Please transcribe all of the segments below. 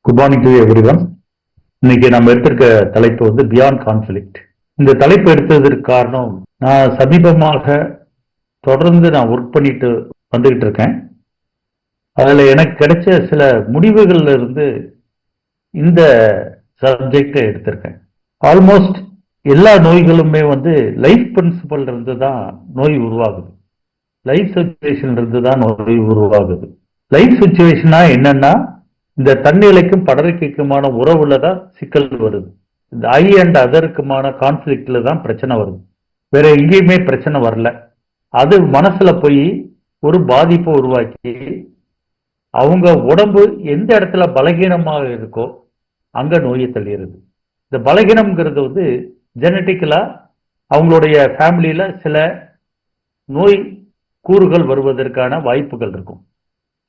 Good morning to everyone. இன்னைக்கு நம்ம எடுத்திருக்க தலைப்பு வந்து பியாண்ட் கான்ஃபிளிக்ட். இந்த தலைப்பு எடுத்ததற்கு காரணம், நான் சமீபமாக தொடர்ந்து நான் ஒர்க் பண்ணிட்டு வந்துகிட்டு இருக்கேன். அதுல எனக்கு கிடைச்ச சில முடிவுகள்ல இருந்து இந்த சப்ஜெக்டை எடுத்திருக்கேன். ஆல்மோஸ்ட் எல்லா நோய்களுமே வந்து லைஃப் பிரின்சிபல் இருந்து தான் நோய் உருவாகுது. லைஃப் சுச்சுவேஷன் இருந்து தான் நோய் உருவாகுது. லைஃப் சுச்சுவேஷனா என்னன்னா, இந்த தன்னிலைக்கும் படர்க்கைக்குமான உறவுல தான் சிக்கல் வருது. இந்த ஐ அண்ட் அதற்குமான கான்ஃபிளிக்ட்ல தான் பிரச்சனை வருது. வேற எங்கேயுமே பிரச்சனை வரல. அது மனசுல போய் ஒரு பாதிப்பை உருவாக்கி அவங்க உடம்பு எந்த இடத்துல பலகீனமாக இருக்கோ அங்க நோயை தள்ளிடுது. இந்த பலகீனம்ங்கிறது வந்து ஜெனட்டிக்கலா அவங்களுடைய ஃபேமிலியில சில நோய் கூறுகள் வருவதற்கான வாய்ப்புகள் இருக்கும்.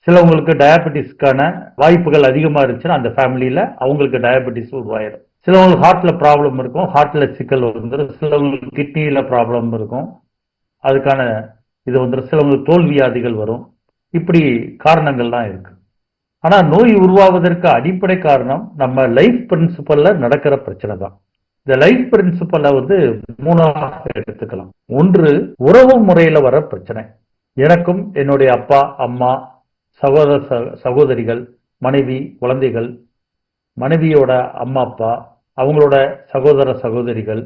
சிலவங்களுக்கு டயபெட்டிஸ்க்கான வாய்ப்புகள் அதிகமாக இருந்துச்சுன்னா அந்த ஃபேமிலியில் அவங்களுக்கு டயபெட்டிஸ் உருவாயிடும். சிலவங்களுக்கு ஹார்ட்ல ப்ராப்ளம் இருக்கும், ஹார்ட்ல சிக்கல் வந்துடும். சிலவங்களுக்கு கிட்னியில் ப்ராப்ளம் இருக்கும், அதுக்கான இது வந்துடும். சிலவங்களுக்கு தோல்வியாதிகள் வரும். இப்படி காரணங்கள்லாம் இருக்கு. ஆனால் நோய் உருவாவதற்கு அடிப்படை காரணம் நம்ம லைஃப் பிரின்சிபல்ல நடக்கிற பிரச்சனை தான். இந்த லைஃப் பிரின்சிபலை வந்து மூணாக எடுத்துக்கலாம். ஒன்று, உறவு முறையில் வர பிரச்சனை. எனக்கும் என்னுடைய அப்பா அம்மா, சகோதர சகோதரிகள், மனைவி, குழந்தைகள், மனைவியோட அம்மா அப்பா, அவங்களோட சகோதர சகோதரிகள்,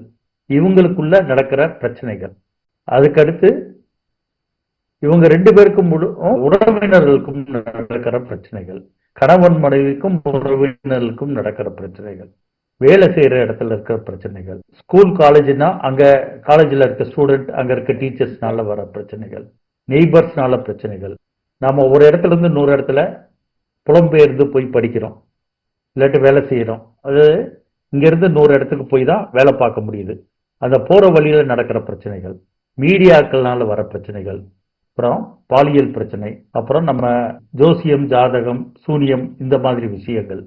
இவங்களுக்குள்ள நடக்கிற பிரச்சனைகள். அதுக்கடுத்து இவங்க ரெண்டு பேருக்கும் உறவினர்களுக்கும் நடக்கிற பிரச்சனைகள், கணவன் மனைவிக்கும் உறவினர்களுக்கும் நடக்கிற பிரச்சனைகள், வேலை செய்யற இடத்துல இருக்கிற பிரச்சனைகள், ஸ்கூல் காலேஜ்னா அங்க காலேஜ்ல இருக்க ஸ்டூடெண்ட், அங்க இருக்க டீச்சர்ஸ்னால வர பிரச்சனைகள், நெய்பர்ஸ்னால பிரச்சனைகள். நாம ஒரு இடத்துல இருந்து இன்னொரு இடத்துல புலம்பெயர்ந்து போய் படிக்கிறோம், இல்லாட்டி வேலை செய்யறோம். அது இங்க இருந்து இன்னொரு இடத்துக்கு போய் தான் வேலை பார்க்க முடியுது. அந்த போற வழியில நடக்கிற பிரச்சனைகள், மீடியாக்கள்னால வர பிரச்சனைகள், அப்புறம் பாலியல் பிரச்சனை, அப்புறம் நம்ம ஜோசியம், ஜாதகம், சூனியம், இந்த மாதிரி விஷயங்கள்,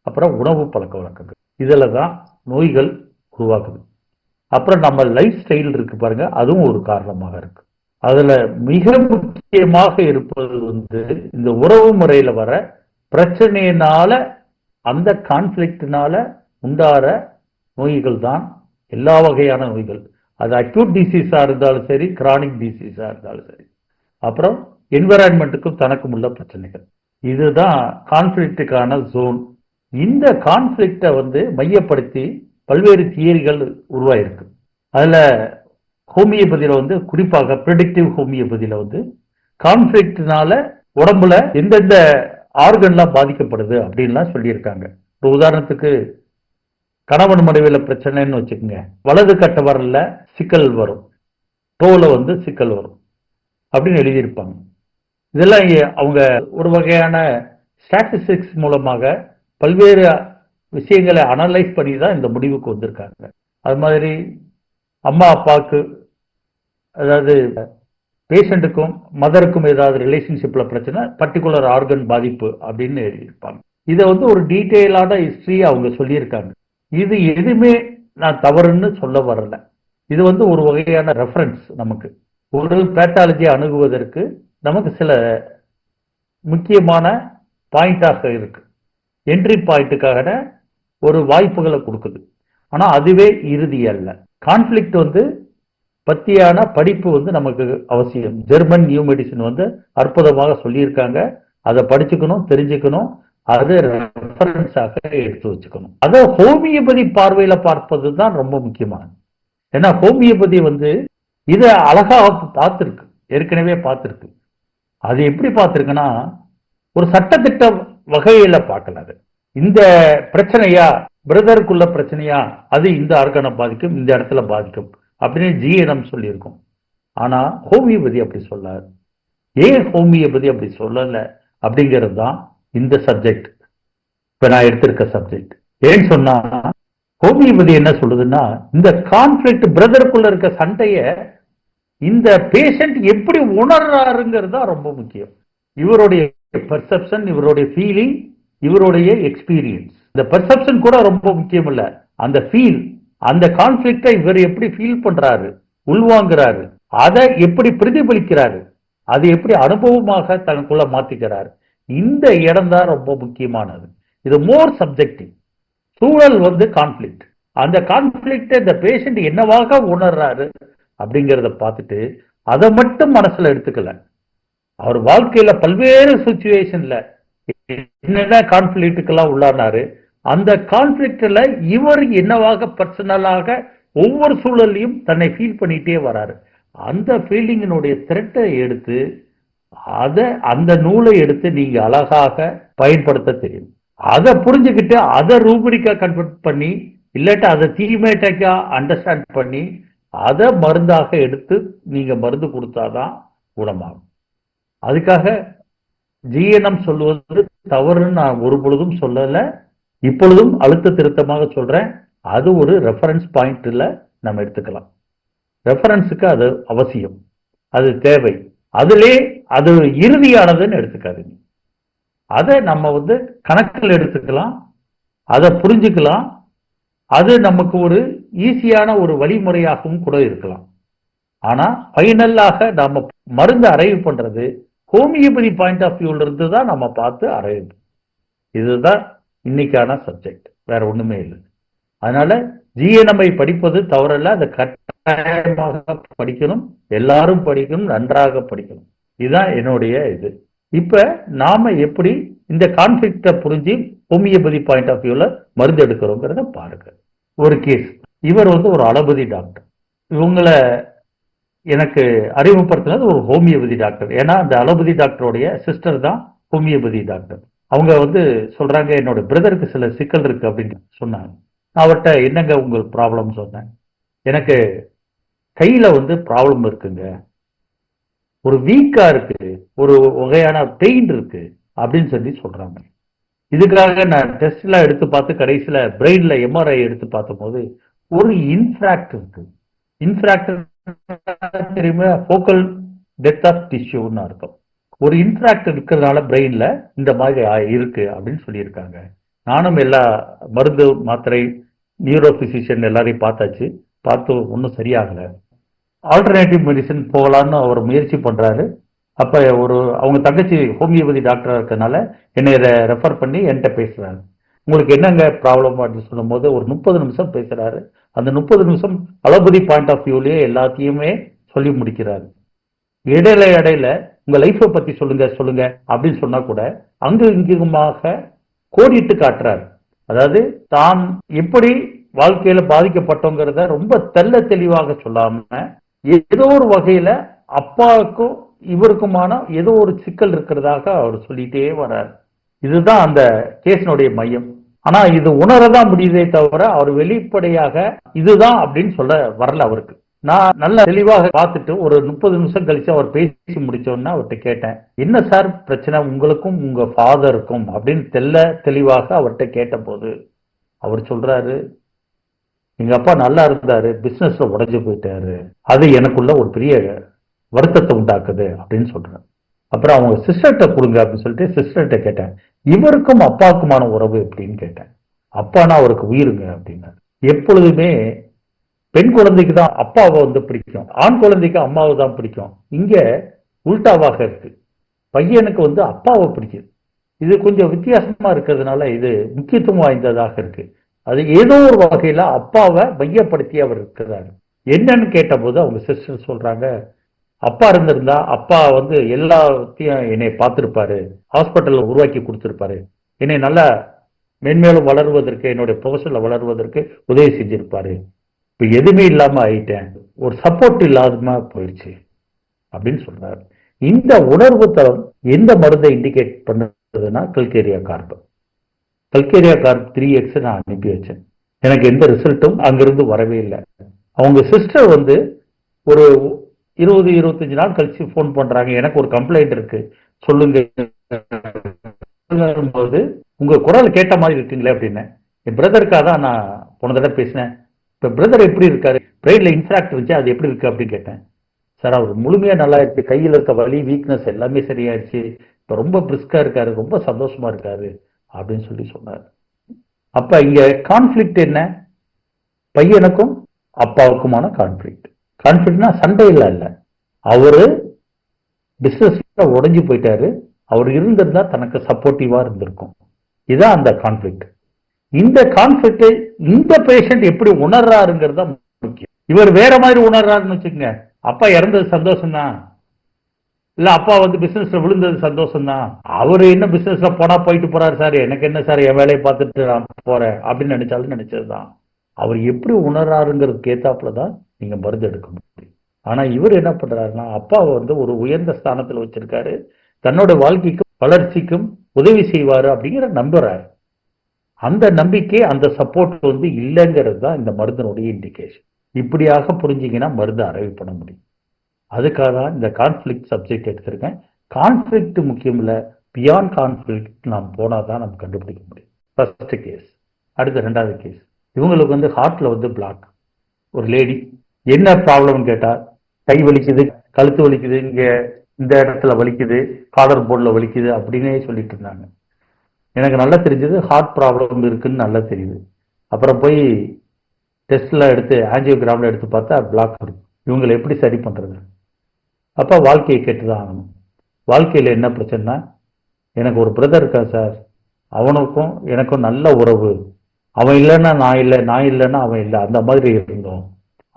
அப்புறம் உணவு பழக்க வழக்கங்கள், இதுல தான் நோய்கள் உருவாக்குது. அப்புறம் நம்ம லைஃப் ஸ்டைல் இருக்கு பாருங்க, அதுவும் ஒரு காரணமாக இருக்கு. அதுல மிக முக்கியமாக இருப்பது வந்து இந்த உறவு முறையில வர பிரச்சனையினால, அந்த கான்ஃபிளிக்ட்னால உண்டார நோய்கள் தான் எல்லா வகையான நோய்கள். அது அக்யூட் டிசீஸா இருந்தாலும் சரி, கிரானிக் டிசீஸா இருந்தாலும் சரி. அப்புறம் என்விரான்மெண்ட்டுக்கும் தனக்கும் உள்ள பிரச்சனைகள், இதுதான் கான்ஃபிளிக்டுக்கான ஜோன். இந்த கான்ஃபிளிக்டை வந்து மையப்படுத்தி பல்வேறு தியரிகள் உருவாயிருக்கு. அதுல ஹோமியோபதியில வந்து குறிப்பாக ப்ரெடிக்டிவ் ஹோமியோபதியில வந்து கான்ஃபிளிக்ட்னால உடம்புல எந்தெந்த ஆர்கன்லாம் பாதிக்கப்படுது அப்படின்லாம் சொல்லியிருக்காங்க. ஒரு உதாரணத்துக்கு கணவன் மனைவியில பிரச்சனைன்னு வச்சுக்கோங்க, வலது கட்ட வரல சிக்கல் வரும், தோல வந்து சிக்கல் வரும் அப்படின்னு எழுதியிருப்பாங்க. இதெல்லாம் அவங்க ஒரு வகையான ஸ்டாட்டிஸ்டிக்ஸ் மூலமாக பல்வேறு விஷயங்களை அனலைஸ் பண்ணி தான் இந்த முடிவுக்கு வந்திருக்காங்க. அது மாதிரி அம்மா அப்பாவுக்கு, அதாவது பேஷண்ட்டுக்கும் மதருக்கும் ஏதாவது ரிலேஷன்ஷிப்ல பிரச்சனை, பர்டிகுலர் ஆர்கன் பாதிப்பு அப்படின்னு எழுதியிருப்பாங்க. இதை வந்து ஒரு டீட்டெயிலான ஹிஸ்டரி அவங்க சொல்லியிருக்காங்க. இது எதுவுமே நான் தவறுன்னு சொல்ல வரல. இது வந்து ஒரு வகையான ரெஃபரன்ஸ். நமக்கு ஒரு பேத்தாலஜியை அணுகுவதற்கு நமக்கு சில முக்கியமான பாயிண்டாக இருக்கு. என்ட்ரி பாயிண்ட்டுக்காக ஒரு வாய்ப்புகளை கொடுக்குது. ஆனா அதுவே இறுதி அல்ல. கான்ஃபிளிக்ட் வந்து பத்தியான படிப்பு வந்து நமக்கு அவசியம். ஜெர்மன் நியூ மெடிசின் வந்து அற்புதமாக சொல்லியிருக்காங்க. அதை படிச்சுக்கணும், தெரிஞ்சுக்கணும், அது ரெஃபரன்ஸாக எடுத்து வச்சுக்கணும். அதை ஹோமியோபதி பார்வையில பார்ப்பது தான் ரொம்ப முக்கியமானது. ஏன்னா ஹோமியோபதி வந்து இதை அழகா பார்த்துருக்கு, ஏற்கனவே பார்த்துருக்கு. அது எப்படி பார்த்துருக்குன்னா, ஒரு சட்டத்திட்ட வகையில பார்க்கல. அது இந்த பிரச்சனையா, பிரதருக்குள்ள பிரச்சனையா, அது இந்த ஆர்கனை பாதிக்கும், இந்த இடத்துல பாதிக்கும் அப்படின்னு ஜிஎனம் சொல்லியிருக்கோம். ஆனா ஹோமியோபதி அப்படி சொல்லாது. ஏன் ஹோமியோபதி அப்படி சொல்லல அப்படிங்கிறது தான் இந்த சப்ஜெக்ட், இப்ப நான் எடுத்திருக்க சப்ஜெக்ட். ஏன்னு சொன்னா, ஹோமியோபதி என்ன சொல்லுதுன்னா, இந்த கான்ஃபிளிக்ட், பிரதருக்குள்ள இருக்க சண்டைய இந்த பேஷண்ட் எப்படி உணர்றாருங்கிறது தான் ரொம்ப முக்கியம். இவருடைய பெர்செப்ஷன், இவருடைய ஃபீலிங், இவருடைய எக்ஸ்பீரியன்ஸ். இந்த பெர்செப்ஷன் கூட ரொம்ப முக்கியம் இல்ல, அந்த ஃபீல், அந்த கான்ஃபிளிக்டை இவர் எப்படி ஃபீல் பண்றாரு, உள்வாங்குறாரு, அதை எப்படி பிரதிபலிக்கிறாரு, அது எப்படி அனுபவமாக தனக்குள்ள மாத்திக்கிறாரு. இந்த இடம் தான் ரொம்ப முக்கியமானது. இது மோர் சப்ஜெக்டிவ். சூழல் வந்து கான்ஃபிளிக்ட். அந்த கான்ஃபிளிக்ட் இந்த பேஷண்ட் என்னவாக உணர்றாரு அப்படிங்கிறத பார்த்துட்டு அதை மட்டும் மனசுல எடுத்துக்கல. அவர் வாழ்க்கையில பல்வேறு சுச்சுவேஷன்ல என்னென்ன கான்ஃபிளிக்டுக்கெல்லாம் உள்ளானாரு, அந்த கான்ஃபிளிக்ட்ல இவர் என்னவாக பர்சனலாக ஒவ்வொரு சூழலையும் தன்னை ஃபீல் பண்ணிட்டே வராரு. அந்த ஃபீலிங்கினுடைய த்ரெட்டை எடுத்து அந்த நூலை எடுத்து நீங்க அழகாக பயன்படுத்த தெரியும். அதை புரிஞ்சுக்கிட்டு அதை ரூபரிக்கா கன்வெர்ட் பண்ணி இல்லாட்டி அதை தீமேட்டிக்கா அண்டர்ஸ்டாண்ட் பண்ணி அதை மருந்தாக எடுத்து நீங்க மருந்து கொடுத்தாதான் குணமாகும். அதுக்காக ஜிஎன்எம் சொல்லுவது தவறுன்னு நான் ஒரு பொழுதும் சொல்லல, இப்பொழுதும் அழுத்த திருத்தமாக சொல்றேன். அது ஒரு ரெஃபரன்ஸ் பாயிண்ட்ல நம்ம எடுத்துக்கலாம். ரெஃபரன்ஸுக்கு அது அவசியம், அது தேவை. அதிலே அது இறுதியானதுன்னு எடுத்துக்காதீங்க. அதை நம்ம வந்து கணக்கில் எடுத்துக்கலாம், அதை புரிஞ்சுக்கலாம். அது நமக்கு ஒரு ஈஸியான ஒரு வழிமுறையாகவும் கூட இருக்கலாம். ஆனா ஃபைனலாக நாம மருந்து அரைவு பண்றது ஹோமியோபதி பாயிண்ட் ஆஃப் வியூல இருந்து தான் நம்ம பார்த்து அரைவு. இதுதான் இன்னைக்கான சப்ஜெக்ட், வேற ஒண்ணுமே இல்லை. அதனால ஜிஎன்எம்ஐ படிப்பது தவறல்ல, அதை கட்டாயமாக படிக்கணும், எல்லாரும் படிக்கணும், நன்றாக படிக்கணும். இதுதான் என்னுடைய இது. இப்ப நாம எப்படி இந்த கான்ஃபிளிக்ட புரிஞ்சு ஹோமியோபதி பாயிண்ட் ஆஃப் வியூல மருந்து எடுக்கிறோங்கிறத பாருங்க. ஒரு கேஸ், இவர் வந்து ஒரு அலோபதி டாக்டர். இவங்களை எனக்கு அறிமுகப்படுத்தினது ஒரு ஹோமியோபதி டாக்டர். ஏன்னா அந்த அலோபதி டாக்டருடைய சிஸ்டர் தான் ஹோமியோபதி டாக்டர். அவங்க வந்து சொல்றாங்க, என்னோட பிரதருக்கு சில சிக்கல் இருக்கு அப்படின்னு சொன்னாங்க. அவர்கிட்ட என்னங்க உங்களுக்கு ப்ராப்ளம் சொன்னேன். எனக்கு கையில வந்து ப்ராப்ளம் இருக்குங்க, ஒரு வீக்கா இருக்கு, ஒரு வகையான பெயின் இருக்கு அப்படின்னு சொல்லி சொல்றாங்க. இதுக்காக நான் டெஸ்ட் எல்லாம் எடுத்து பார்த்து கடைசியில பிரெயின்ல எம்ஆர்ஐ எடுத்து பார்த்த போது ஒரு இன்ஃபிராக்ட் இருக்கு. இன்ஃபிராக்ட் தெரியுமா, ஃபோக்கல் டெத் ஆஃப் டிஷ்யூன்னு அர்த்தம். ஒரு இன்ஃபிராக்ட் இருக்கிறதுனால பிரெயின்ல இந்த மாதிரி இருக்கு அப்படின்னு சொல்லியிருக்காங்க. நானும் எல்லா மருந்து மாத்திரை நியூரோ பிசிஷியன் எல்லாரையும் பார்த்தாச்சு, பார்த்து ஒன்றும் சரியாகலை. ஆல்டர்னேட்டிவ் மெடிசன் போகலான்னு அவர் முயற்சி பண்றாரு. அப்ப அவங்க தங்கச்சி ஹோமியோபதி டாக்டரா இருக்கனால என்னை ரெஃபர் பண்ணி என்கிட்ட பேசுறாரு. உங்களுக்கு என்னங்க ப்ராப்ளம் அப்படின்னு சொல்லும் போது ஒரு 30 நிமிஷம் பேசுறாரு. அந்த 30 நிமிஷம் அலோபதி பாயிண்ட் ஆஃப் வியூலயே எல்லாத்தையுமே சொல்லி முடிக்கிறாரு. இடையில உங்க லைஃபை பத்தி சொல்லுங்க சொல்லுங்க அப்படின்னு சொன்னா கூட அங்கு இங்குமாக கோடிட்டு காட்டுறாரு. அதாவது தான் எப்படி வாழ்க்கையில பாதிக்கப்பட்டோங்கிறத ரொம்ப தெள்ள தெளிவாக சொல்லாம ஏதோ ஒரு வகையில அப்பாவுக்கும் இவருக்குமான ஏதோ ஒரு சிக்கல் இருக்கிறதாக அவர் சொல்லிட்டே வர்றார். இதுதான் அந்த கேஸினுடைய மையம். ஆனா இது உணரதான் முடியுதே தவிர அவர் வெளிப்படையாக இதுதான் அப்படின்னு சொல்ல வரல அவருக்கு. நான் நல்ல தெளிவாக பார்த்துட்டு ஒரு 30 நிமிஷம் கழிச்சு அவர் பேசி முடிச்சோன்னா அவர்கிட்ட கேட்டேன், என்ன சார் பிரச்சனை உங்களுக்கும் உங்க ஃபாதருக்கும் அப்படின்னு தெளிவாக அவர்கிட்ட கேட்ட போது அவர் சொல்றாரு, எங்க அப்பா நல்லா இருந்தாரு, பிசினஸ்ல உடைஞ்சு போயிட்டாரு, அது எனக்குள்ள ஒரு பெரிய வருத்தத்தை உண்டாக்குது அப்படின்னு சொல்றாரு. அப்புறம் அவங்க சிஸ்டர்கிட்ட கொடுங்க அப்படின்னு சொல்லிட்டு சிஸ்டர்கிட்ட கேட்டேன், இவருக்கும் அப்பாவுக்குமான உறவு எப்படின்னு கேட்டேன். அப்பானா அவருக்கு உயிருங்க அப்படின்னாரு. எப்பொழுதுமே பெண் குழந்தைக்கு தான் அப்பாவை வந்து பிடிக்கும், ஆண் குழந்தைக்கு அம்மாவை தான் பிடிக்கும். இங்க உல்டாவாக இருக்கு, பையனுக்கு வந்து அப்பாவை பிடிக்குது. இது கொஞ்சம் வித்தியாசமா இருக்கிறதுனால இது முக்கியத்துவம் வாய்ந்ததாக இருக்கு. அது ஏதோ ஒரு வகையில அப்பாவை மையப்படுத்தி அவர் இருக்கிறாரு. என்னன்னு கேட்ட போது அவங்க சிஸ்டர் சொல்றாங்க, அப்பா இருந்திருந்தா அப்பா வந்து எல்லாத்தையும் என்னை பார்த்திருப்பாரு, ஹாஸ்பிட்டல்ல உருவாக்கி கொடுத்திருப்பாரு, என்னை நல்லா மென்மேலும் வளருவதற்கு என்னுடைய ப்ரொஃபஷன்ல வளருவதற்கு உதவி செஞ்சிருப்பாரு. இப்ப எதுவுமே இல்லாம ஆயிட்டேன், ஒரு சப்போர்ட் இல்லாம போயிடுச்சு அப்படின்னு சொல்றாரு. இந்த உணர்வு தரம் எந்த மருந்தை இண்டிகேட் பண்ணுறதுன்னா Calcarea corp. Calcarea corp 3X நான் அனுப்பி வச்சேன். எனக்கு எந்த ரிசல்ட்டும் அங்கிருந்து வரவே இல்லை. அவங்க சிஸ்டர் வந்து ஒரு 20-25 நாள் கழிச்சு போன் பண்றாங்க, எனக்கு ஒரு கம்ப்ளைண்ட் இருக்கு சொல்லுங்க போது உங்க குரல் கேட்ட மாதிரி இருக்குங்களே அப்படின்னு. என் பிரதருக்காக தான் நான் போன தடவை பேசினேன். இப்ப பிரதர் எப்படி இருக்காரு, பிரெயின்ல இன்ஃபிராக்ட் இருந்துச்சு, அது எப்படி இருக்கு அப்படின்னு கேட்டேன். சார் அவர் முழுமையா நல்லா இருக்கு, கையில இருக்க வலி வீக்னஸ் எல்லாமே சரியாயிடுச்சு, இப்ப ரொம்ப பிரிஸ்கா இருக்காரு, ரொம்ப சந்தோஷமா இருக்காரு அப்படின்னு சொல்லி சொன்னார். அப்ப இங்க கான்ஃபிளிக்ட் என்ன, பையனுக்கும் அப்பாவுக்குமான கான்ஃபிளிக்ட். கான்ஃபிளிக்ட்னா சண்டை இல்ல, அவரு பிசினஸ்ல உடைஞ்சு போயிட்டாரு, அவர் இருந்திருந்தா தனக்கு சப்போர்ட்டிவா இருந்திருக்கும். இதுதான் அந்த கான்ஃபிளிக்ட். இந்த கான்ஃபிளிக்ட் இந்த பேஷண்ட் எப்படி உணர்றாருங்கிறது தான் முக்கியம். இவர் வேற மாதிரி உணர்றாருன்னு வச்சுக்கோங்க, அப்பா இறந்தது சந்தோஷம் தான், இல்ல அப்பா வந்து பிசினஸ்ல விழுந்தது சந்தோஷம் தான், அவரு என்ன பிசினஸ்ல போனா போயிட்டு போறாரு சார், எனக்கு என்ன சார், என் வேலையை பார்த்துட்டு நான் போறேன் அப்படின்னு நினைச்சாலும் நினைச்சதுதான். அவர் எப்படி உணர்றாருங்கிறதுக்கு ஏத்தாப்புலதான் நீங்க மருந்து எடுக்க முடியும். ஆனா இவர் என்ன பண்றாருன்னா, அப்பாவை வந்து ஒரு உயர்ந்த ஸ்தானத்துல வச்சிருக்காரு, தன்னோட வாழ்க்கைக்கும் வளர்ச்சிக்கும் உதவி செய்வாரு அப்படிங்கிற நம்புறாரு. அந்த நம்பிக்கை, அந்த சப்போர்ட் வந்து இல்லைங்கிறது தான் இந்த மருந்தினுடைய இண்டிகேஷன். இப்படியாக புரிஞ்சிங்கன்னா மருந்து அரைவு பண்ண முடியும். அதுக்காக தான் இந்த கான்ஃபிளிக்ட் சப்ஜெக்ட் எடுத்திருக்கேன். கான்ஃபிளிக்ட் முக்கியம் இல்லை, பியாண்ட் கான்ஃபிளிக்ட் நாம் போனால் தான் நம்ம கண்டுபிடிக்க முடியும். First case. அடுத்த ரெண்டாவது கேஸ், இவங்களுக்கு வந்து ஹார்ட்ல வந்து பிளாக். ஒரு லேடி என்ன ப்ராப்ளம்னு கேட்டா, கை வலிக்குது, கழுத்து வலிக்குது, இங்க இந்த இடத்துல வலிக்குது, காலர் போர்டில் வலிக்குது அப்படின்னே சொல்லிட்டு இருந்தாங்க. எனக்கு நல்லா தெரிஞ்சது ஹார்ட் ப்ராப்ளம் இருக்குன்னு நல்லா தெரியுது. அப்புறம் போய் டெஸ்ட்ல எடுத்து ஆஞ்சியோகிராம்ல எடுத்து பார்த்தா பிளாக் இருக்கு. இவங்களை எப்படி சரி பண்றது? அப்ப வாழ்க்கையை கேட்டுதான் ஆகணும். வாழ்க்கையில என்ன பிரச்சனைனா, எனக்கு ஒரு பிரதர் இருக்கா சார், அவனுக்கும் எனக்கும் நல்ல உறவு, அவன் இல்லைன்னா நான் இல்லை, நான் இல்லைன்னா அவன் இல்லை, அந்த மாதிரி இருந்தோம்.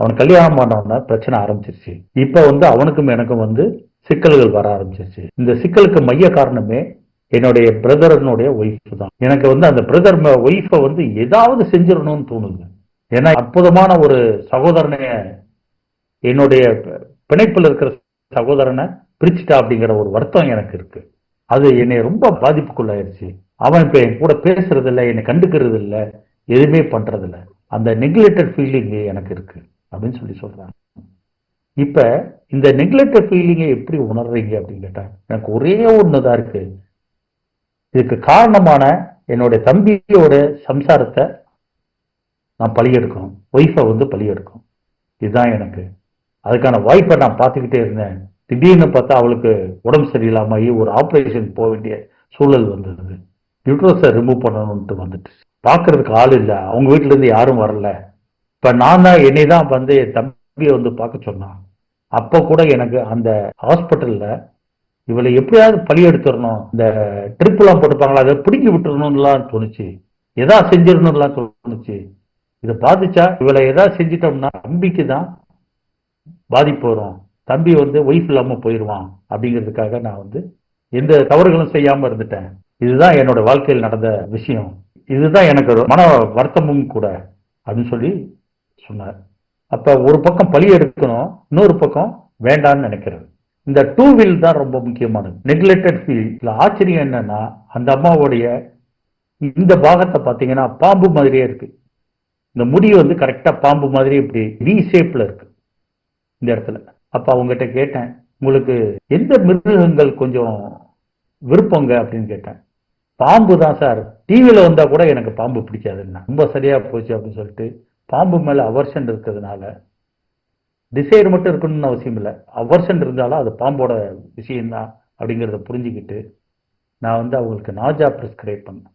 அவன் கல்யாணம் பண்ணவன பிரச்சனை ஆரம்பிச்சிருச்சு. இப்ப வந்து அவனுக்கும் எனக்கும் வந்து சிக்கல்கள் வர ஆரம்பிச்சிருச்சு. இந்த சிக்கலுக்கு மைய காரணமே என்னுடைய பிரதரனுடைய ஒய்ஃப் தான். எனக்கு வந்து அந்த பிரதர் ஒய்ஃபை வந்து ஏதாவது செஞ்சிடணும்னு தோணுது. ஏன்னா அற்புதமான ஒரு சகோதரனை, என்னுடைய பிணைப்பில் இருக்கிற சகோதரனை பிரிச்சுட்டா அப்படிங்கிற ஒரு வருத்தம் எனக்கு இருக்கு. அது என்னை ரொம்ப பாதிப்புக்குள்ளாயிருச்சு. அவன் இப்ப என் கூட பேசுறது இல்லை, என்னை கண்டுக்கிறது இல்லை, எதுவுமே பண்றது இல்லை. அந்த நெக்லெக்டட் ஃபீலிங் எனக்கு இருக்கு அப்படின்னு சொல்றாங்க. இப்ப இந்த நெக்லெக்டட் ஃபீலிங்கை எப்படி உணர்றீங்க அப்படின்னு கேட்டா, எனக்கு ஒரே ஒண்ணுதான் இருக்கு. இதுக்கு காரணமான என்னுடைய தம்பியோட சம்சாரத்தை நான் பழி எடுக்கணும், ஒய்ஃபை வந்து பழி எடுக்கணும். இதுதான் எனக்கு. அதுக்கான வாய்ப்பை நான் பார்த்துக்கிட்டே இருந்தேன். திடீர்னு பார்த்தா அவளுக்கு உடம்பு சரியில்லாம ஒரு ஆப்ரேஷன் போக வேண்டிய சூழல் வந்தது. யூட்ரஸை ரிமூவ் பண்ணணும்ட்டு வந்துட்டு பார்க்கறதுக்கு ஆள் இல்லை, அவங்க வீட்டுல இருந்து யாரும் வரல. இப்ப நான் தான் என்னை தான் வந்து என் தம்பியை வந்து பார்க்க சொன்னான். அப்ப கூட எனக்கு அந்த ஹாஸ்பிட்டல்ல இவளை எப்படியாவது பழி எடுத்துடணும், இந்த ட்ரிப் எல்லாம் போட்டுப்பாங்களா, அதை பிடிக்கி விட்டுறணும்லாம் தோணுச்சு, எதா செஞ்சிடணும்லாம் தோணுச்சு. இதை பாதிச்சா இவளை ஏதாவது செஞ்சிட்டோம்னா தம்பிக்கு தான் பாதிப்பு வரும், தம்பி வந்து ஒய்ஃப் இல்லாம போயிடுவான் அப்படிங்கிறதுக்காக நான் வந்து எந்த தவறுகளும் செய்யாம இருந்துட்டேன். இதுதான் என்னோட வாழ்க்கையில் நடந்த விஷயம், இதுதான் எனக்கு மன வருத்தமும் கூட அப்படின்னு சொல்லி சொன்னார். அப்ப ஒரு பக்கம் பழி எடுக்கணும், இன்னொரு பக்கம் வேண்டான்னு நினைக்கிறது. இந்த டூ வில் தான் ரொம்ப முக்கியமானது. Neglected feel. ஆச்சரியம் என்னன்னா, அந்த அம்மாவுடைய இந்த பாகத்தை பார்த்தீங்கன்னா பாம்பு மாதிரியே இருக்கு. இந்த முடி வந்து கரெக்டா பாம்பு மாதிரி இப்படி வி ஷேப்ல இருக்கு இந்த இடத்துல. அப்ப அவங்ககிட்ட கேட்டேன், உங்களுக்கு எந்த மிருகங்கள் கொஞ்சம் விருப்பங்க அப்படின்னு கேட்டேன். பாம்பு தான் சார், டிவியில வந்தா கூட எனக்கு பாம்பு பிடிக்காதுன்னா. ரொம்ப சரியா போச்சு அப்படின்னு சொல்லிட்டு, பாம்பு மேல அவர்ஷன் இருக்கிறதுனால, டிசைர் மட்டும் இருக்கணும்னு அவசியம் இல்லை, அவர்ஷன் இருந்தாலும் அது பாம்போட விஷயம்தான் அப்படிங்கிறத புரிஞ்சுக்கிட்டு நான் வந்து அவங்களுக்கு நாஜா பிரிஸ்கிரைப் பண்ணேன்.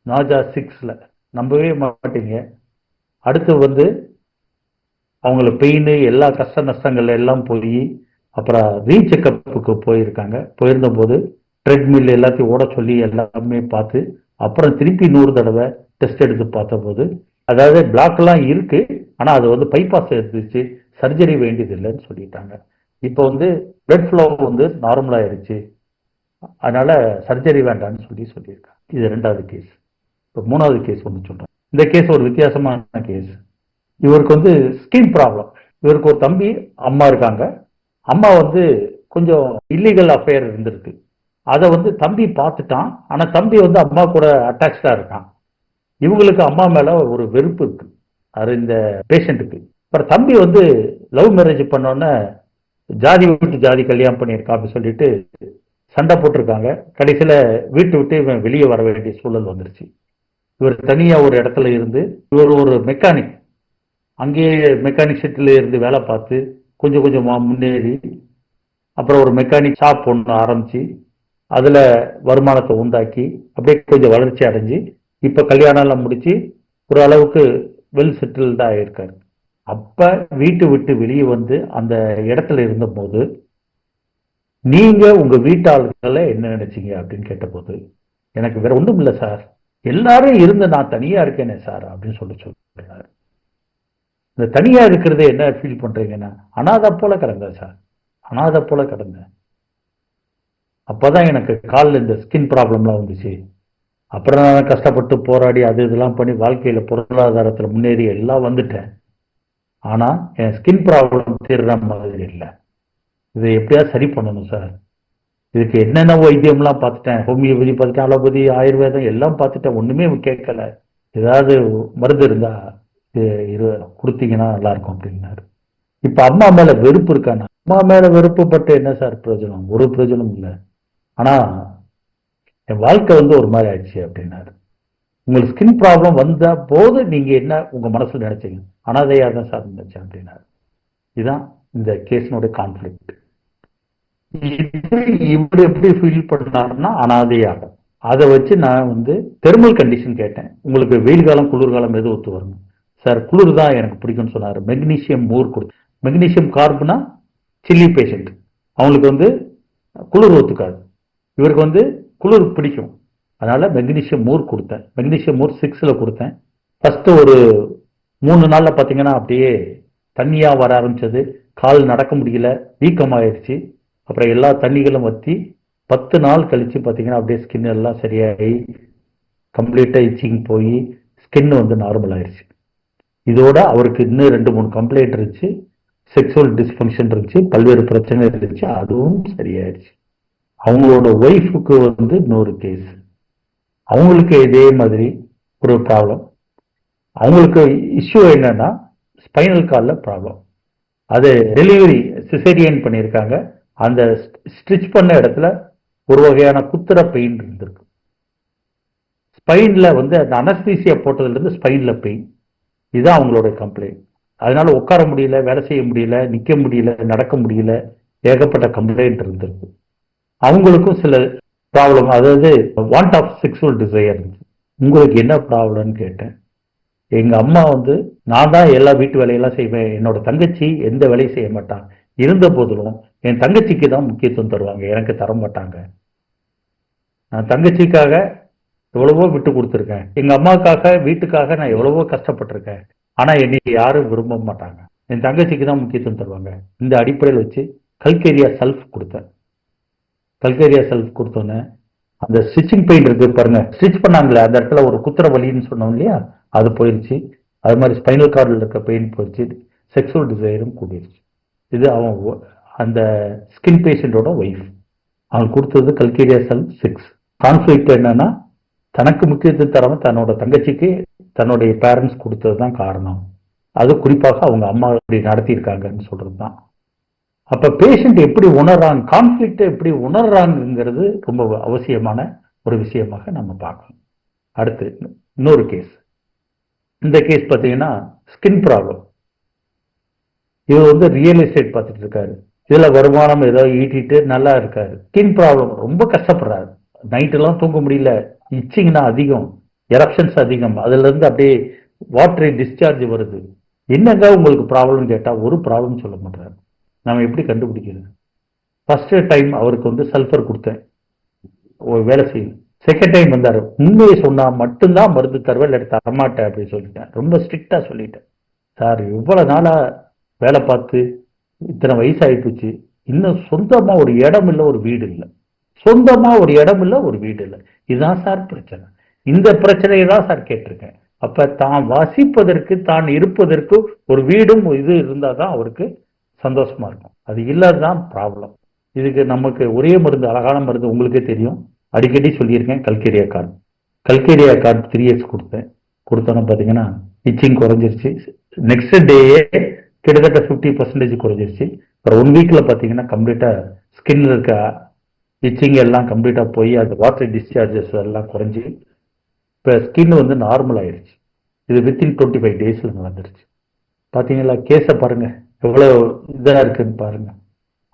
நாஜா 6ல நம்பவே மாட்டீங்க. அடுத்து வந்து அவங்கள பெயின், எல்லா கஷ்ட நஷ்டங்கள் எல்லாம் போய் அப்புறம் ரீசெக்கப்புக்கு போயிருக்காங்க. போயிருந்த போது ட்ரெட்மில் எல்லாத்தையும் ஓட சொல்லி எல்லாமே பார்த்து, அப்புறம் திருப்பி 100 தடவை டெஸ்ட் எடுத்து பார்த்த போது, அதாவது பிளாக் எல்லாம் இருக்கு, ஆனா அது வந்து பைபாஸ் இருந்துச்சு, சர்ஜரி வேண்டியது இல்லைன்னு சொல்லிட்டாங்க. இப்போ வந்து பிளட் ஃப்ளோ வந்து நார்மலா ஆயிருச்சு, அதனால சர்ஜரி வேண்டாம்னு சொல்லியிருக்காங்க. இது ரெண்டாவது கேஸ். இப்போ மூணாவது கேஸ் ஒன்று சொல்றேன். இந்த கேஸ் ஒரு வித்தியாசமான கேஸ். இவருக்கு வந்து ஸ்கின் ப்ராப்ளம். இவருக்கு ஒரு தம்பி, அம்மா இருக்காங்க. அம்மா வந்து கொஞ்சம் இல்லீகல் அஃபேர் இருந்திருக்கு. அதை வந்து தம்பி பார்த்துட்டான். ஆனா தம்பி வந்து அம்மா கூட அட்டாச்சா இருக்கான். இவங்களுக்கு அம்மா மேல ஒரு வெறுப்பு இருக்கு, அது இந்த பேஷண்ட்டுக்கு. அப்புறம் தம்பி வந்து லவ் மேரேஜ் பண்ணோன்னே ஜாதி விட்டு ஜாதி கல்யாணம் பண்ணியிருக்கான் அப்படின்னு சொல்லிட்டு சண்டை போட்டிருக்காங்க. கடைசியில வீட்டு விட்டு இவன் வெளியே வர வேண்டிய சூழல் வந்துருச்சு. இவர் தனியா ஒரு இடத்துல இருந்து, இவர் ஒரு மெக்கானிக், அங்கேயே மெக்கானிக் ஷெட்டில் இருந்து வேலை பார்த்து கொஞ்சம் கொஞ்சமா முன்னேறி, அப்புறம் ஒரு மெக்கானிக் ஷாப் ஒன்று ஆரம்பிச்சு அதுல வருமானத்தை உண்டாக்கி அப்படியே கொஞ்சம் வளர்ச்சி அடைஞ்சு இப்ப கல்யாணம் எல்லாம் முடிச்சு ஒரு அளவுக்கு வெல் செட்டில்டா ஆயிருக்காரு. அப்ப வீட்டு விட்டு வெளியே வந்து அந்த இடத்துல இருந்த போது, நீங்க உங்க வீட்டாளர்களை என்ன நினைச்சீங்க அப்படின்னு கேட்ட போது, எனக்கு வேற ஒன்றும் இல்லை சார், எல்லாரும் இருந்து நான் தனியா இருக்கேனே சார் அப்படின்னு சொல்றாரு. இந்த தனியா இருக்கிறது என்ன ஃபீல் பண்றீங்கன்னா, அனாதை போல கிடந்தேன் சார், அனாதை போல கிடந்தேன். அப்பதான் எனக்கு காலில் இந்த ஸ்கின் ப்ராப்ளம்லாம் வந்துச்சு. அப்புறம் நான் கஷ்டப்பட்டு போராடி அது இதெல்லாம் பண்ணி வாழ்க்கையில பொருளாதாரத்துல முன்னேறி எல்லாம் வந்துட்டேன். ஆனா என் ஸ்கின் ப்ராப்ளம் தீர்ற மாதிரி இல்லை. இதை எப்படியாவது சரி பண்ணணும் சார். இதுக்கு என்னென்ன வைத்தியம்லாம் பார்த்துட்டேன், ஹோமியோபதி பார்த்துட்டேன், அலோபதி, ஆயுர்வேதம் எல்லாம் பார்த்துட்டேன், ஒண்ணுமே கேட்கல. ஏதாவது மருந்து இருந்தா கொடுத்தீங்கன்னா நல்லா இருக்கும் அப்படின்னாரு. இப்ப அம்மா மேல வெறுப்பு இருக்கானா? அம்மா மேல வெறுப்பு பட்டு என்ன சார் பிரயோஜனம்? ஒரு பிரயோஜனம் இல்லை. ஆனா என் வாழ்க்கை ஒரு மாதிரி ஆயிடுச்சு அப்படின்னாரு. உங்களுக்கு ஸ்கின் ப்ராப்ளம் வந்த போது நீங்க என்ன உங்க மனசுல நினைச்சீங்க? அனாதையா தான் சார் நினைச்சேன் அப்படின்னாரு. இதுதான் இந்த கேஸினுடைய கான்ஃபிளிக்ட். இப்படி எப்படி ஃபீல் பண்ணாருன்னா அனாதையாக. அதை வச்சு நான் தெர்மல் கண்டிஷன் கேட்டேன், உங்களுக்கு வெயில் காலம் குளிர்காலம் எது ஒத்து வரணும்? சார் குளிர் தான் எனக்கு பிடிக்கும்னு சொன்னாரு. மெக்னீசியம் மோர் கொடு. மெக்னீசியம் கார்பனா சில்லி பேஷண்ட், அவங்களுக்கு குளிர் ஒத்துக்காது. இவருக்கு குளிர் பிடிக்கும். அதனால மெக்னீசியம் மோர் கொடுத்தேன். மெக்னீசியம் மோர் 6ல கொடுத்தேன். ஃபர்ஸ்ட் ஒரு 3 நாள்ல பாத்தீங்கன்னா அப்படியே தண்ணியா வர ஆரம்பிச்சது. கால் நடக்க முடியல, வீக்கமாயிருச்சு. அப்புறம் எல்லா தண்ணிகளும் வத்தி 10 நாள் கழிச்சு பாத்தீங்கன்னா அப்படியே ஸ்கின் எல்லாம் சரியாகி கம்ப்ளீட்டா இச்சிங் போய் ஸ்கின் நார்மல் ஆயிடுச்சு. இதோட அவருக்கு இன்னும் 2-3 கம்ப்ளைண்ட் இருந்துச்சு. செக்ஷுவல் டிஸ்ஃபங்க்ஷன் இருந்துச்சு, பல்வேறு பிரச்சனை இருந்துச்சு, அதுவும் சரியாயிடுச்சு. அவங்களோட ஒய்ஃபுக்கு இன்னொரு கேஸ், அவங்களுக்கு இதே மாதிரி ஒரு ப்ராப்ளம். அவங்களுக்கு இஷ்யூ என்னன்னா ஸ்பைனல் கார்டில் ப்ராப்ளம். அது டெலிவரி சிசேரியன் பண்ணியிருக்காங்க. அந்த ஸ்டிச் பண்ண இடத்துல ஒரு வகையான குத்துற பெயின் இருந்திருக்கு. ஸ்பைன்ல அந்த அனஸ்தீசியா போட்டதுல இருந்து ஸ்பைன்ல பெயின். இதுதான் அவங்களோட கம்ப்ளைண்ட். அதனால உட்கார முடியல, வேலை செய்ய முடியல, நிக்க முடியல, நடக்க முடியல, ஏகப்பட்ட கம்ப்ளைண்ட் இருந்திருக்கு. அவங்களுக்கும் சில ப்ராப்ளம், அதாவது வாண்ட் ஆஃப் செக்ஷுவல் டிசையர். உங்களுக்கு என்ன ப்ராப்ளம்னு கேட்டேன். எங்க அம்மா நான் தான் எல்லா வீட்டு வேலையெல்லாம் செய்வேன், என்னோட தங்கச்சி எந்த வேலையும் செய்ய மாட்டான். இருந்த போதிலும் என் தங்கச்சிக்கு தான் முக்கியத்துவம் தருவாங்க, எனக்கு தர மாட்டாங்க. நான் தங்கச்சிக்காக எவ்வளவோ விட்டு கொடுத்துருக்கேன், எங்க அம்மாவுக்காக வீட்டுக்காக நான் எவ்வளவோ கஷ்டப்பட்டிருக்கேன். ஆனா என்னை யாரும் விரும்ப மாட்டாங்க, என் தங்கச்சிக்கு தான் முக்கியத்துவம் தருவாங்க. இந்த அடிப்படையில் வச்சு கல்கேரியா செல்ஃப் கொடுத்தேன். கல்கேரியா செல்ஃப் கொடுத்தோன்னே அந்த ஸ்டிச்சிங் பெயின் இருக்கு பாருங்க, ஸ்டிச் பண்ணாங்களே அந்த இடத்துல ஒரு குத்துற வலின்னு சொன்னோம் இல்லையா, அது போயிடுச்சு. அது மாதிரி ஸ்பைனல் கார்டில் இருக்க பெயின் போயிடுச்சு, செக்ஷுவல் டிசைரும் கூடிருச்சு. இது அவன் அந்த ஸ்கின் பேஷண்டோட ஒய்ஃப். அவன் கொடுத்தது கல்கேரியா செல் 6. கான்ஃபிளிக்ட் என்னன்னா தனக்கு முக்கியத்துவம் தராம தன்னோட தங்கச்சிக்கு தன்னுடைய பேரண்ட்ஸ் கொடுத்தது தான் காரணம். அது குறிப்பாக அவங்க அம்மா இப்படி நடத்தியிருக்காங்கன்னு சொல்றது தான். அப்ப பேஷண்ட் எப்படி உணர்றாங்க, கான்ஃபிளிக்ட் எப்படி உணர்றாங்கிறது ரொம்ப அவசியமான ஒரு விஷயமாக நம்ம பார்க்கணும். அடுத்து இன்னொரு கேஸ். இந்த கேஸ் பார்த்தீங்கன்னா ஸ்கின் ப்ராப்ளம். இவர் ரியல் எஸ்டேட் பார்த்துட்டு இருக்காரு. இதுல வருமானம் ஏதோ ஈட்டிட்டு நல்லா இருக்காரு. ஸ்கின் ப்ராப்ளம், ரொம்ப கஷ்டப்படுறாரு. நைட் எல்லாம் தூங்க முடியல, இச்சிங்னா அதிகம், எரப்ஷன்ஸ் அதிகம், அதுல இருந்து அப்படியே வாட்டரை டிஸ்சார்ஜ் வருது. என்னங்க உங்களுக்கு ப்ராப்ளம் கேட்டா ஒரு ப்ராப்ளம் சொல்ல மாட்டாரு. நம்ம எப்படி கண்டுபிடிக்கிறது? ஃபர்ஸ்ட் டைம் அவருக்கு சல்ஃபர் கொடுத்தேன், ஒரு வேலை செய்யும். செகண்ட் டைம் வந்தாரு, உண்மையை சொன்னா மட்டும்தான் மருந்து தருவேன், எடுத்து தரமாட்டேன் அப்படின்னு சொல்லிட்டேன். ரொம்ப ஸ்ட்ரிக்டா சொல்லிட்டேன். சார் இவ்வளவு நாளா வேலை பார்த்து இத்தனை வயசு ஆயிடுச்சு, இன்னும் சொந்தமா ஒரு இடம் இல்லை, ஒரு வீடு இல்லை. சொந்தமா ஒரு இடம் இல்லை, ஒரு வீடு இல்லை. இதுதான் சார் பிரச்சனை. இந்த பிரச்சனையை தான் சார் கேட்டிருக்கேன். அப்ப தான் வசிப்பதற்கு, தான் இருப்பதற்கு ஒரு வீடும் இது இருந்தாதான் அவருக்கு சந்தோஷமா இருக்கும். அது இல்லாதான் ப்ராப்ளம். இதுக்கு நமக்கு ஒரே மருந்து, அழகான மருந்து, உங்களுக்கே தெரியும், அடிக்கடி சொல்லியிருக்கேன், Calcarea card. Calcarea card 3 years கொடுத்தேன். கொடுத்தோன்னு பார்த்தீங்கன்னா இச்சிங் குறைஞ்சிருச்சு. நெக்ஸ்ட் டேயே கிட்டத்தட்ட 50% குறைஞ்சிருச்சு. அப்புறம் 1 வீக்ல பார்த்தீங்கன்னா கம்ப்ளீட்டா ஸ்கின்ல இருக்க இச்சிங் எல்லாம் கம்ப்ளீட்டா போய் அந்த வாட்டர் டிஸ்சார்ஜஸ் எல்லாம் குறைஞ்சி இப்போ ஸ்கின் நார்மல் ஆயிடுச்சு. இது வித்தின் 25 டேஸ்ல நடந்துருச்சு. பார்த்தீங்களா கேஸை பாருங்க, எவ்வளவு இதா இருக்குன்னு பாருங்க.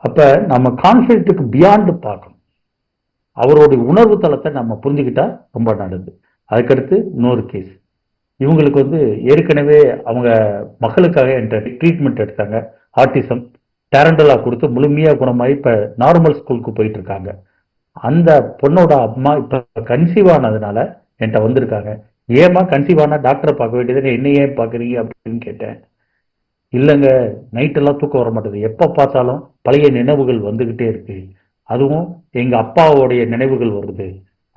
அப்ப நம்ம கான்ஃபிளிக்ட்டுக்கு பியாண்ட் பார்க்கணும். அவருடைய உணர்வு தளத்தை நம்ம புரிஞ்சுக்கிட்டா ரொம்ப நல்லது. அதுக்கடுத்து இன்னொரு கேஸ். இவங்களுக்கு ஏற்கனவே அவங்க மகளுக்காக என்ற ட்ரீட்மெண்ட் எடுத்தாங்க, ஆட்டிசம். டேரண்டலா கொடுத்து முழுமையா குணமாயி இப்ப நார்மல் ஸ்கூலுக்கு போயிட்டு இருக்காங்க. அந்த பொண்ணோட அம்மா இப்ப கன்சீவ் ஆனதுனால என்கிட்ட வந்திருக்காங்க. ஏமா கன்சீவ் ஆனா டாக்டரை பார்க்க வேண்டியது, என்ன ஏன் பார்க்குறீங்க அப்படின்னு கேட்டேன். இல்லைங்க, நைட்டெல்லாம் தூக்கம் வர மாட்டேது, எப்போ பார்த்தாலும் பழைய நினைவுகள் வந்துக்கிட்டே இருக்கு. அதுவும் எங்கள் அப்பாவுடைய நினைவுகள் வருது,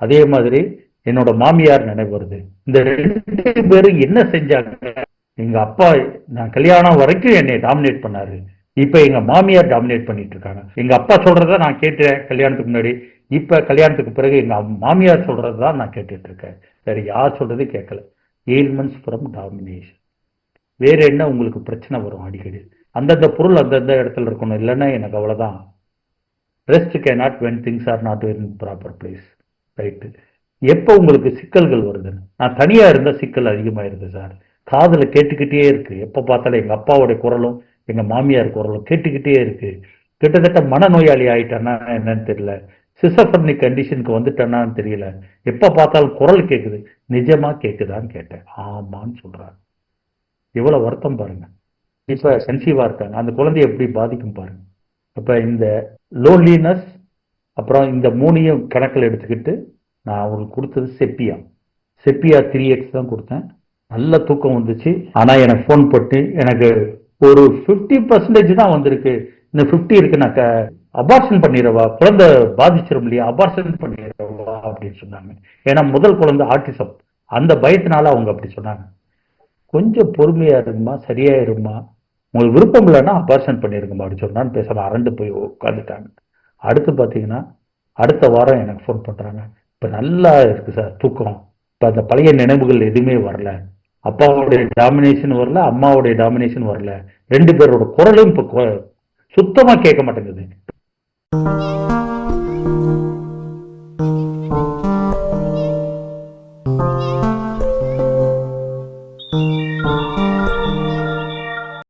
அதே மாதிரி என்னோட மாமியார் நினைவு வருது. இந்த 2 பேரும் என்ன செஞ்சாங்க? எங்க அப்பா நான் கல்யாணம் வரைக்கும் என்னை டாமினேட் பண்ணாரு. இப்ப எங்க மாமியார் டாமினேட் பண்ணிட்டு இருக்காங்க. எங்க அப்பா சொல்றத நான் கேட்டேன் கல்யாணத்துக்கு முன்னாடி. இப்ப கல்யாணத்துக்கு பிறகு எங்க மாமியார் சொல்றதுதான் நான் கேட்டுட்டு இருக்கேன். வேற யார் சொல்றது கேட்கல. Ailments from domination. வேற என்ன உங்களுக்கு பிரச்சனை வரும் அடிக்கடி? அந்தந்த பொருள் அந்தந்த இடத்துல இருக்கணும், இல்லைன்னா எனக்கு அவ்வளவுதான். Rest can not when things are not in proper place. Right. எப்போ உங்களுக்கு சிக்கல்கள் வருதுன்னு, நான் தனியா இருந்த சிக்கல் அதிகமாயிருது சார். காதுல கேட்டுக்கிட்டே இருக்கு, எப்ப பார்த்தாலும் எங்க அப்பாவுடைய குரலும் எங்க மாமியார் குரலும் கேட்டுக்கிட்டே இருக்கு. கிட்டத்தட்ட மனநோயாளி ஆயிட்டானா என்னன்னு தெரியல, சிசபர்னிக் கண்டிஷனுக்கு வந்துட்டானான்னு தெரியல. எப்ப பார்த்தாலும் குரல் கேட்குது. நிஜமா கேட்குதான்னு கேட்டேன். ஆமான்னு சொல்றாங்க. எவ்வளவு வருத்தம் பாருங்க. இப்ப கன்சீவா இருக்காங்க, அந்த குழந்தைய எப்படி பாதிக்கும் பாருங்க. அப்ப இந்த லோன்லினஸ், அப்புறம் இந்த 3ஐயும் கணக்கில் எடுத்துக்கிட்டு நான் அவங்களுக்கு கொடுத்தது செப்பியா 3X தான் கொடுத்தேன். நல்ல தூக்கம் வந்துச்சு. ஆனா எனக்கு ஃபோன் போட்டு எனக்கு ஒரு 50% தான் வந்திருக்கு, இந்த 50 இருக்கு, நான் அபார்ஷன் பண்ணிடவா, குழந்தை பாதிச்சிடும் இல்லையா, அபார்ஷன் பண்ணிடவா அப்படின்னு சொன்னாங்க. ஏன்னா முதல் குழந்தை ஆட்டிசம், அந்த பயத்தினால அவங்க அப்படி சொன்னாங்க. கொஞ்சம் பொறுமையா இருக்குமா, சரியா இருமா, உங்களுக்கு விருப்பம் இல்லைன்னா அபார்ஷன் பண்ணிருங்கம்மா அப்படி சொன்னான்னு பேச அரண்டு போய் உட்காந்துட்டாங்க. அடுத்து பார்த்தீங்கன்னா அடுத்த வாரம் எனக்கு ஃபோன் பண்றாங்க. இப்ப நல்லா இருக்கு சார் தூக்கம், இப்ப அந்த பழைய நினைவுகள் எதுவுமே வரல, அப்பாவுடைய டாமினேஷன் வரல, அம்மாவுடைய டாமினேஷன் வரல, 2 பேரோட குரலும் இப்ப சுத்தமா கேட்க மாட்டேங்குது.